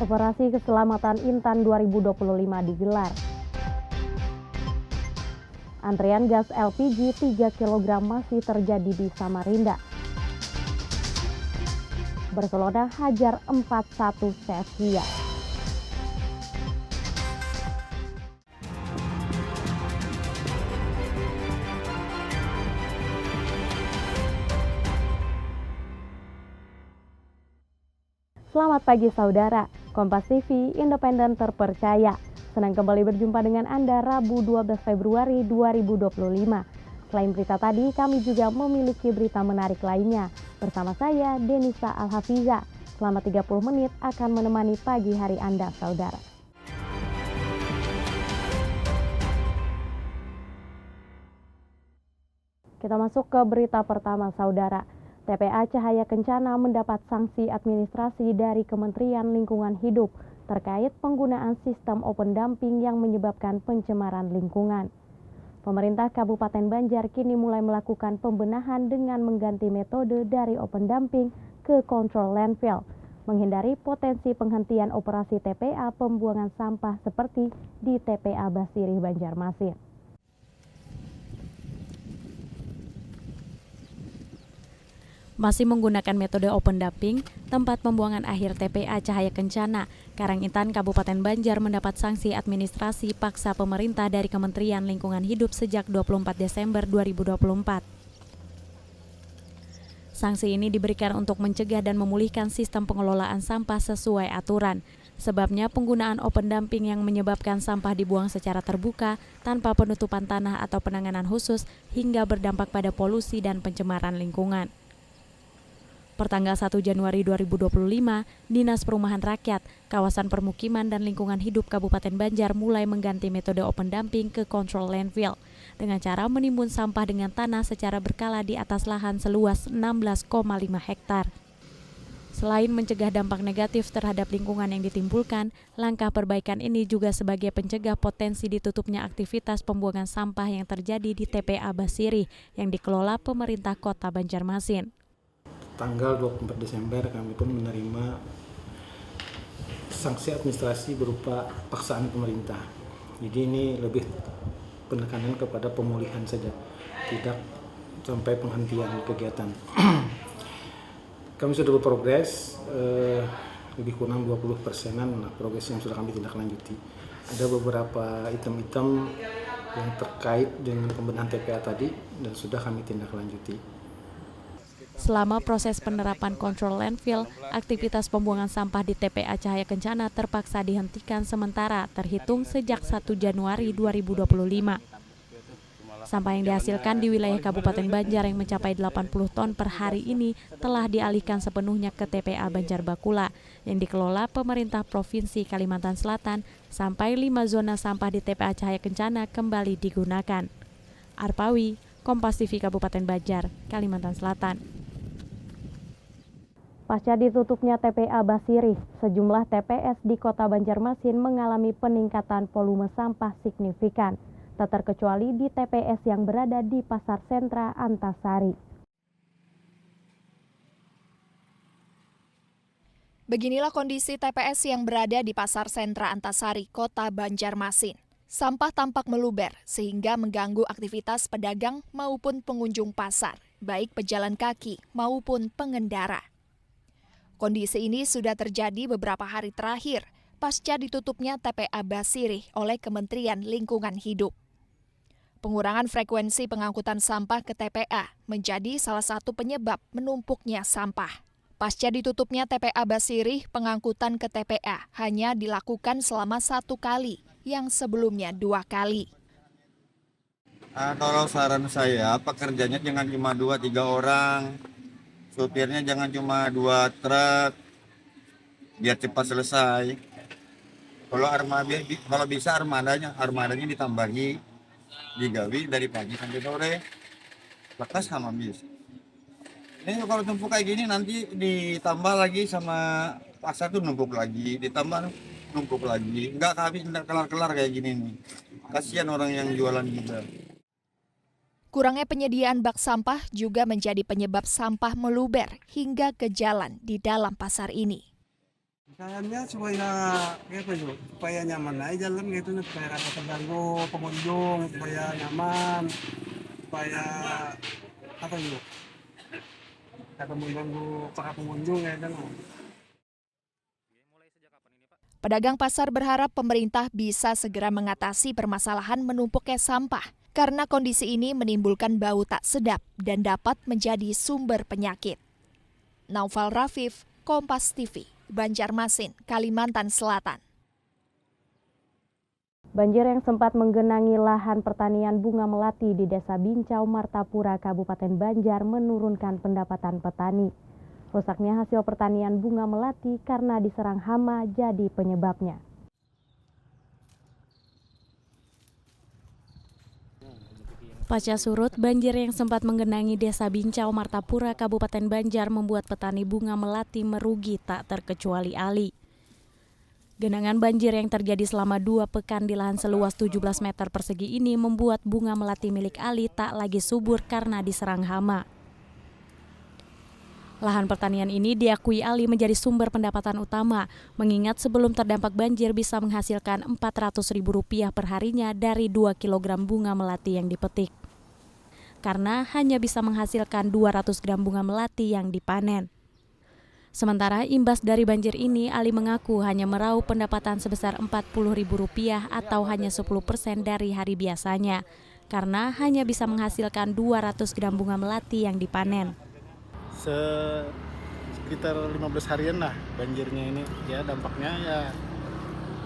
Operasi Keselamatan Intan 2025 digelar. Antrian gas LPG 3 kg masih terjadi di Samarinda. Barcelona hajar 4-1 Sevilla. Selamat pagi saudara, Kompas TV independen terpercaya. Senang kembali berjumpa dengan Anda Rabu 12 Februari 2025. Selain berita tadi, kami juga memiliki berita menarik lainnya. Bersama saya, Denisa Al-Hafiza. Selama 30 menit akan menemani pagi hari Anda saudara. Kita masuk ke berita pertama saudara. TPA Cahaya Kencana mendapat sanksi administrasi dari Kementerian Lingkungan Hidup terkait penggunaan sistem open dumping yang menyebabkan pencemaran lingkungan. Pemerintah Kabupaten Banjar kini mulai melakukan pembenahan dengan mengganti metode dari open dumping ke control landfill, menghindari potensi penghentian operasi TPA pembuangan sampah seperti di TPA Basirih Banjarmasin. Masih menggunakan metode open dumping, tempat pembuangan akhir TPA Cahaya Kencana, Karangintan, Kabupaten Banjar mendapat sanksi administrasi paksa pemerintah dari Kementerian Lingkungan Hidup sejak 24 Desember 2024. Sanksi ini diberikan untuk mencegah dan memulihkan sistem pengelolaan sampah sesuai aturan. Sebabnya penggunaan open dumping yang menyebabkan sampah dibuang secara terbuka tanpa penutupan tanah atau penanganan khusus hingga berdampak pada polusi dan pencemaran lingkungan. Pertanggal 1 Januari 2025, Dinas Perumahan Rakyat, Kawasan Permukiman dan Lingkungan Hidup Kabupaten Banjar mulai mengganti metode open dumping ke control landfill dengan cara menimbun sampah dengan tanah secara berkala di atas lahan seluas 16,5 hektar. Selain mencegah dampak negatif terhadap lingkungan yang ditimbulkan, langkah perbaikan ini juga sebagai pencegah potensi ditutupnya aktivitas pembuangan sampah yang terjadi di TPA Basirih yang dikelola pemerintah Kota Banjarmasin. Tanggal 24 Desember kami pun menerima sanksi administrasi berupa paksaan pemerintah. Jadi ini lebih penekanan kepada pemulihan saja, tidak sampai penghentian kegiatan. Kami sudah berprogres lebih kurang 20%-an progres yang sudah kami tindak lanjuti. Ada beberapa item-item yang terkait dengan pembenahan TPA tadi dan sudah kami tindak lanjuti. Selama proses penerapan control landfill, aktivitas pembuangan sampah di TPA Cahaya Kencana terpaksa dihentikan sementara terhitung sejak 1 Januari 2025. Sampah yang dihasilkan di wilayah Kabupaten Banjar yang mencapai 80 ton per hari ini telah dialihkan sepenuhnya ke TPA Banjar Bakula yang dikelola pemerintah Provinsi Kalimantan Selatan sampai 5 zona sampah di TPA Cahaya Kencana kembali digunakan. Arpawi, Kompas TV Kabupaten Banjar, Kalimantan Selatan. Pasca ditutupnya TPA Basirih, sejumlah TPS di Kota Banjarmasin mengalami peningkatan volume sampah signifikan, tak terkecuali di TPS yang berada di Pasar Sentra Antasari. Beginilah kondisi TPS yang berada di Pasar Sentra Antasari, Kota Banjarmasin. Sampah tampak meluber sehingga mengganggu aktivitas pedagang maupun pengunjung pasar, baik pejalan kaki maupun pengendara. Kondisi ini sudah terjadi beberapa hari terakhir pasca ditutupnya TPA Basirih oleh Kementerian Lingkungan Hidup. Pengurangan frekuensi pengangkutan sampah ke TPA menjadi salah satu penyebab menumpuknya sampah. Pasca ditutupnya TPA Basirih, pengangkutan ke TPA hanya dilakukan selama 1 kali, yang sebelumnya 2 kali. Kalau saran saya, pekerjanya jangan cuma 2-3 orang. Supirnya jangan cuma 2 truk, biar cepat selesai. Kalau bisa armadanya ditambahi, digawi dari pagi sampai sore, lekas sama bis. Ini kalau tumpuk kayak gini nanti ditambah lagi sama pasar tuh numpuk lagi, ditambah numpuk lagi, nggak habis, nggak kelar-kelar kayak gini nih. Kasihan orang yang jualan juga. Kurangnya penyediaan bak sampah juga menjadi penyebab sampah meluber hingga ke jalan di dalam pasar ini. Kayaknya supaya nyaman aja jalan gitu, supaya rasa terganggu pengunjung, supaya nyaman, supaya apa itu, kata mengganggu para pengunjung ya kan. Pedagang pasar berharap pemerintah bisa segera mengatasi permasalahan menumpuknya sampah karena kondisi ini menimbulkan bau tak sedap dan dapat menjadi sumber penyakit. Naufal Rafif, Kompas TV, Banjarmasin, Kalimantan Selatan. Banjir yang sempat menggenangi lahan pertanian bunga melati di Desa Bincau, Martapura, Kabupaten Banjar menurunkan pendapatan petani. Rusaknya hasil pertanian bunga melati karena diserang hama jadi penyebabnya. Pasca surut, banjir yang sempat menggenangi Desa Bincau, Martapura, Kabupaten Banjar membuat petani bunga melati merugi tak terkecuali Ali. Genangan banjir yang terjadi selama 2 pekan di lahan seluas 17 meter persegi ini membuat bunga melati milik Ali tak lagi subur karena diserang hama. Lahan pertanian ini diakui Ali menjadi sumber pendapatan utama, mengingat sebelum terdampak banjir bisa menghasilkan Rp400.000 per harinya dari 2 kg bunga melati yang dipetik. Karena hanya bisa menghasilkan 200 gram bunga melati yang dipanen. Sementara imbas dari banjir ini, Ali mengaku hanya meraup pendapatan sebesar Rp40.000 atau hanya 10% dari hari biasanya, karena hanya bisa menghasilkan 200 gram bunga melati yang dipanen. Sekitar 15 harian lah banjirnya ini, ya dampaknya ya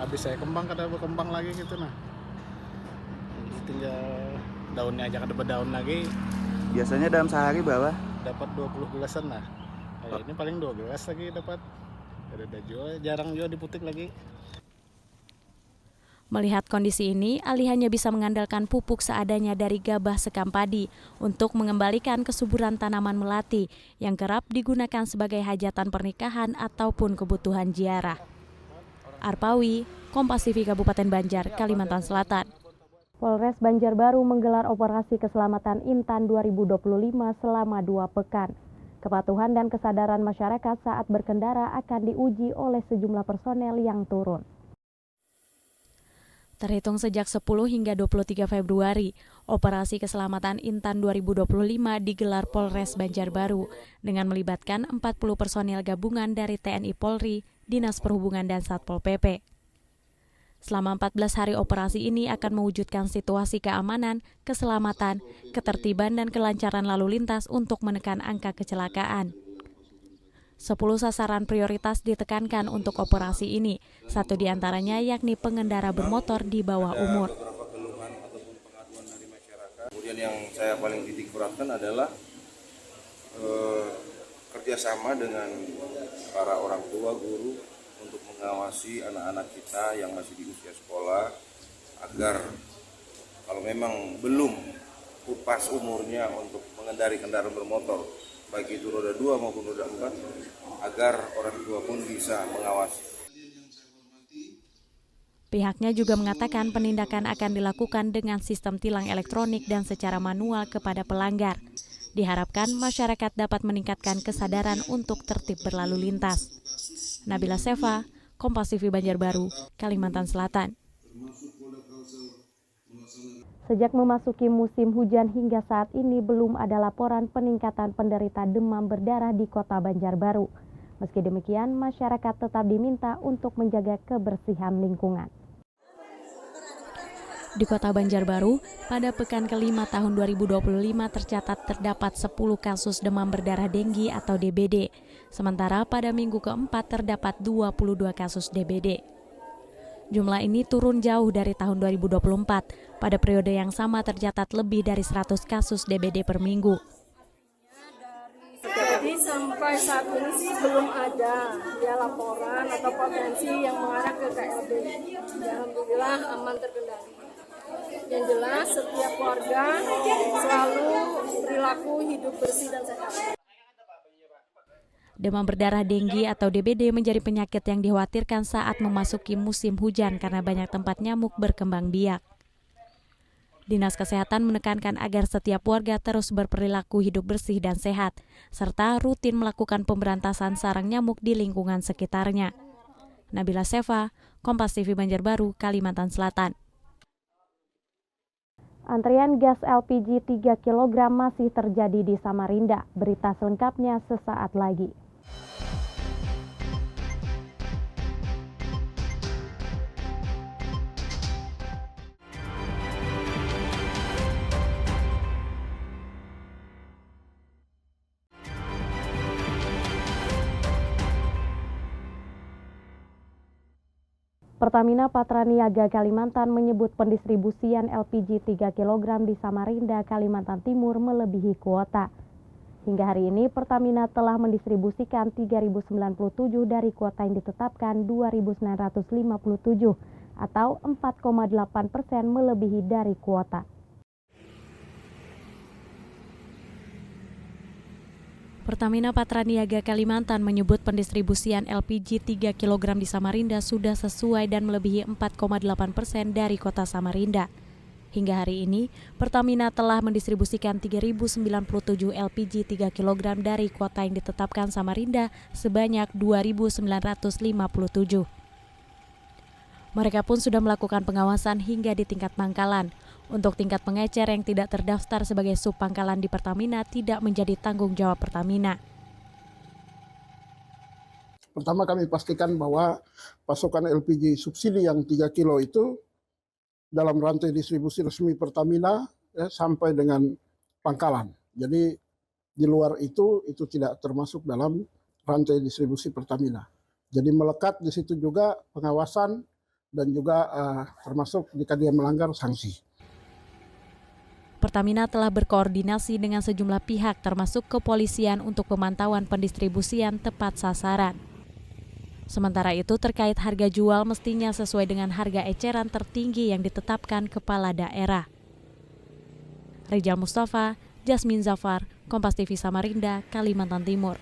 habis saya kembang kada berkembang lagi gitu nah. Tinggal daunnya aja kada berdaun lagi. Biasanya dalam sehari berapa? Dapat 20 gelasan lah. Kali ini paling 2 gelas lagi dapat. Ada jual, jarang jual diputik lagi. Melihat kondisi ini, Ali hanya bisa mengandalkan pupuk seadanya dari gabah sekam padi untuk mengembalikan kesuburan tanaman melati yang kerap digunakan sebagai hajatan pernikahan ataupun kebutuhan ziarah. Arpawi, Kompas TV Kabupaten Banjar, Kalimantan Selatan. Polres Banjarbaru menggelar operasi keselamatan Intan 2025 selama 2 pekan. Kepatuhan dan kesadaran masyarakat saat berkendara akan diuji oleh sejumlah personel yang turun. Terhitung sejak 10 hingga 23 Februari, Operasi Keselamatan Intan 2025 digelar Polres Banjarbaru dengan melibatkan 40 personil gabungan dari TNI Polri, Dinas Perhubungan dan Satpol PP. Selama 14 hari operasi ini akan mewujudkan situasi keamanan, keselamatan, ketertiban dan kelancaran lalu lintas untuk menekan angka kecelakaan. 10 sasaran prioritas ditekankan untuk operasi ini, satu diantaranya yakni pengendara bermotor di bawah umur. Kemudian yang saya paling titik beratkan adalah kerjasama dengan para orang tua, guru untuk mengawasi anak-anak kita yang masih di usia sekolah agar kalau memang belum pas umurnya untuk mengendari kendaraan bermotor, baik itu roda 2 maupun roda 4, agar orang tua pun bisa mengawasi. Pihaknya juga mengatakan penindakan akan dilakukan dengan sistem tilang elektronik dan secara manual kepada pelanggar. Diharapkan masyarakat dapat meningkatkan kesadaran untuk tertib berlalu lintas. Nabila Seva, Kompas TV Banjarbaru, Kalimantan Selatan. Sejak memasuki musim hujan hingga saat ini belum ada laporan peningkatan penderita demam berdarah di Kota Banjarbaru. Meski demikian, masyarakat tetap diminta untuk menjaga kebersihan lingkungan. Di Kota Banjarbaru, pada pekan kelima tahun 2025 tercatat terdapat 10 kasus demam berdarah denggi atau DBD. Sementara pada minggu keempat terdapat 22 kasus DBD. Jumlah ini turun jauh dari tahun 2024. Pada periode yang sama tercatat lebih dari 100 kasus DBD per minggu. Jadi sampai saat ini sih belum ada laporan atau potensi yang mengarah ke KLB. Alhamdulillah aman terkendali. Yang jelas setiap warga selalu perilaku hidup bersih dan sehat. Demam berdarah denggi atau DBD menjadi penyakit yang dikhawatirkan saat memasuki musim hujan karena banyak tempat nyamuk berkembang biak. Dinas Kesehatan menekankan agar setiap warga terus berperilaku hidup bersih dan sehat, serta rutin melakukan pemberantasan sarang nyamuk di lingkungan sekitarnya. Nabila Seva, Kompas TV Banjarbaru, Kalimantan Selatan. Antrian gas LPG 3 kg masih terjadi di Samarinda. Berita selengkapnya sesaat lagi. Pertamina Patraniaga Kalimantan menyebut pendistribusian LPG 3 kg di Samarinda, Kalimantan Timur melebihi kuota. Hingga hari ini Pertamina telah mendistribusikan 3.097 dari kuota yang ditetapkan 2.957 atau 4,8% melebihi dari kuota. Pertamina Patraniaga Kalimantan menyebut pendistribusian LPG 3 kg di Samarinda sudah sesuai dan melebihi 4,8% dari kota Samarinda. Hingga hari ini, Pertamina telah mendistribusikan 3.097 LPG 3 kg dari kuota yang ditetapkan Samarinda sebanyak 2.957. Mereka pun sudah melakukan pengawasan hingga di tingkat pangkalan. Untuk tingkat pengecer yang tidak terdaftar sebagai subpangkalan di Pertamina tidak menjadi tanggung jawab Pertamina. Pertama kami pastikan bahwa pasokan LPG subsidi yang 3 kilo itu dalam rantai distribusi resmi Pertamina sampai dengan pangkalan. Jadi di luar itu tidak termasuk dalam rantai distribusi Pertamina. Jadi melekat di situ juga pengawasan dan juga termasuk jika dia melanggar sanksi. Pertamina telah berkoordinasi dengan sejumlah pihak termasuk kepolisian untuk pemantauan pendistribusian tepat sasaran. Sementara itu terkait harga jual mestinya sesuai dengan harga eceran tertinggi yang ditetapkan kepala daerah. Rijal Mustafa, Jasmine Zafar, Kompas TV Samarinda, Kalimantan Timur.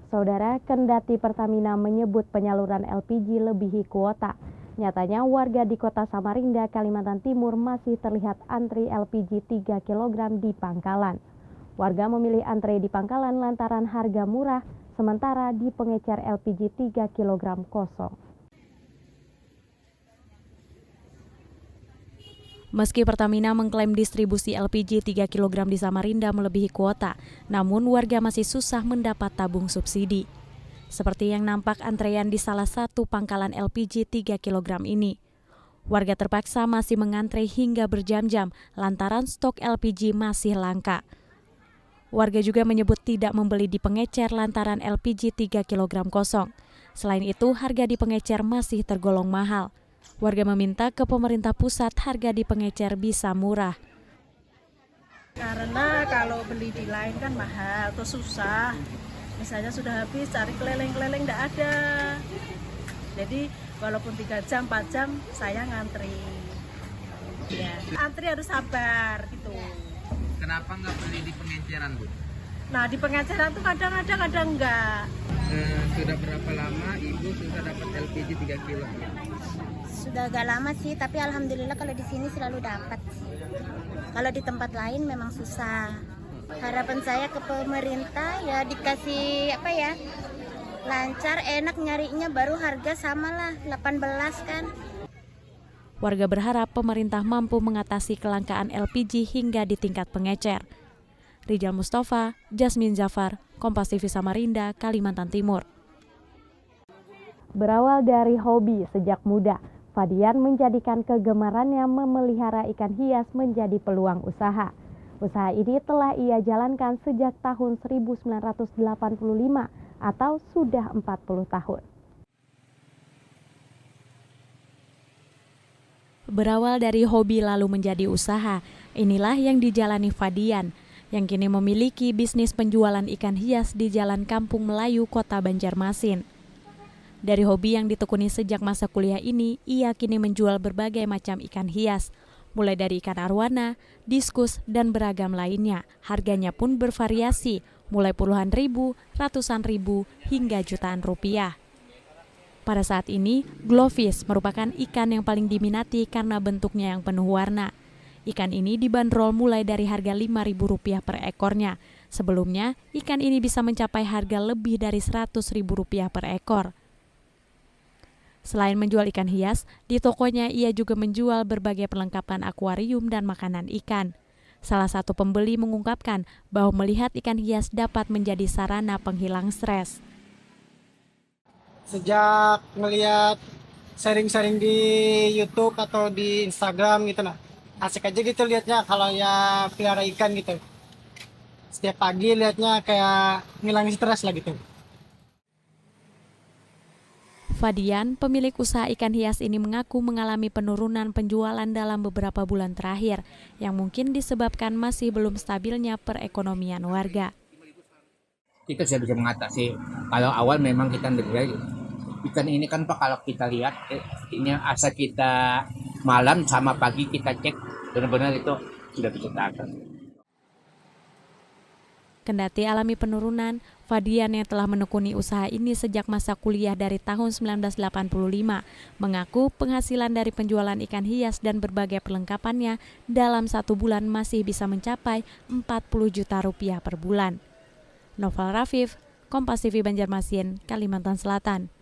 Saudara, kendati Pertamina menyebut penyaluran LPG lebihi kuota, nyatanya warga di kota Samarinda, Kalimantan Timur masih terlihat antri LPG 3 kg di pangkalan. Warga memilih antre di pangkalan lantaran harga murah, sementara di pengecer LPG 3 kg kosong. Meski Pertamina mengklaim distribusi LPG 3 kg di Samarinda melebihi kuota, namun warga masih susah mendapat tabung subsidi. Seperti yang nampak antrean di salah satu pangkalan LPG 3 kg ini. Warga terpaksa masih mengantre hingga berjam-jam lantaran stok LPG masih langka. Warga juga menyebut tidak membeli di pengecer lantaran LPG 3 kg kosong. Selain itu, harga di pengecer masih tergolong mahal. Warga meminta ke pemerintah pusat harga di pengecer bisa murah. Karena kalau beli di lain kan mahal atau susah. Misalnya sudah habis, cari keleleng-keleleng tidak ada. Jadi walaupun 3 jam, 4 jam, saya ngantri. Ya. Antri harus sabar gitu. Kenapa nggak beli di pengeceran, Bu? Nah, di pengeceran tuh kadang ada, kadang enggak. Sudah berapa lama Ibu sudah dapat LPG 3 kilo? Sudah agak lama sih, tapi alhamdulillah kalau di sini selalu dapat. Kalau di tempat lain memang susah. Harapan saya ke pemerintah ya dikasih lancar, enak nyarinya, baru harga samalah 18 kan. Warga berharap pemerintah mampu mengatasi kelangkaan LPG hingga di tingkat pengecer. Rijal Mustafa, Jasmine Zafar, Kompas TV Samarinda, Kalimantan Timur. Berawal dari hobi sejak muda, Fadian menjadikan kegemarannya memelihara ikan hias menjadi peluang usaha. Usaha ini telah ia jalankan sejak tahun 1985 atau sudah 40 tahun. Berawal dari hobi lalu menjadi usaha, inilah yang dijalani Fadian, yang kini memiliki bisnis penjualan ikan hias di Jalan Kampung Melayu, Kota Banjarmasin. Dari hobi yang ditekuni sejak masa kuliah ini, ia kini menjual berbagai macam ikan hias, mulai dari ikan arwana, diskus, dan beragam lainnya. Harganya pun bervariasi, mulai puluhan ribu, ratusan ribu, hingga jutaan rupiah. Pada saat ini, glowfish merupakan ikan yang paling diminati karena bentuknya yang penuh warna. Ikan ini dibanderol mulai dari harga Rp5.000 per ekornya. Sebelumnya, ikan ini bisa mencapai harga lebih dari Rp100.000 per ekor. Selain menjual ikan hias, di tokonya ia juga menjual berbagai perlengkapan akuarium dan makanan ikan. Salah satu pembeli mengungkapkan bahwa melihat ikan hias dapat menjadi sarana penghilang stres. Sejak melihat sharing-sharing di YouTube atau di Instagram gitu nah, asik aja gitu lihatnya kalau ya pelihara ikan gitu. Setiap pagi lihatnya kayak ngilangin stres lah gitu. Fadian, pemilik usaha ikan hias ini mengaku mengalami penurunan penjualan dalam beberapa bulan terakhir yang mungkin disebabkan masih belum stabilnya perekonomian warga. Kita sudah bisa mengatasi. Kalau awal memang kita negeri ikan ini kan Pak, kalau kita lihat ini asal kita malam sama pagi kita cek benar-benar itu sudah bisa tahan. Kendati alami penurunan, Fadian yang telah menekuni usaha ini sejak masa kuliah dari tahun 1985 mengaku penghasilan dari penjualan ikan hias dan berbagai perlengkapannya dalam 1 bulan masih bisa mencapai 40 juta rupiah per bulan. Noval Rafif, Kompas TV Banjarmasin, Kalimantan Selatan.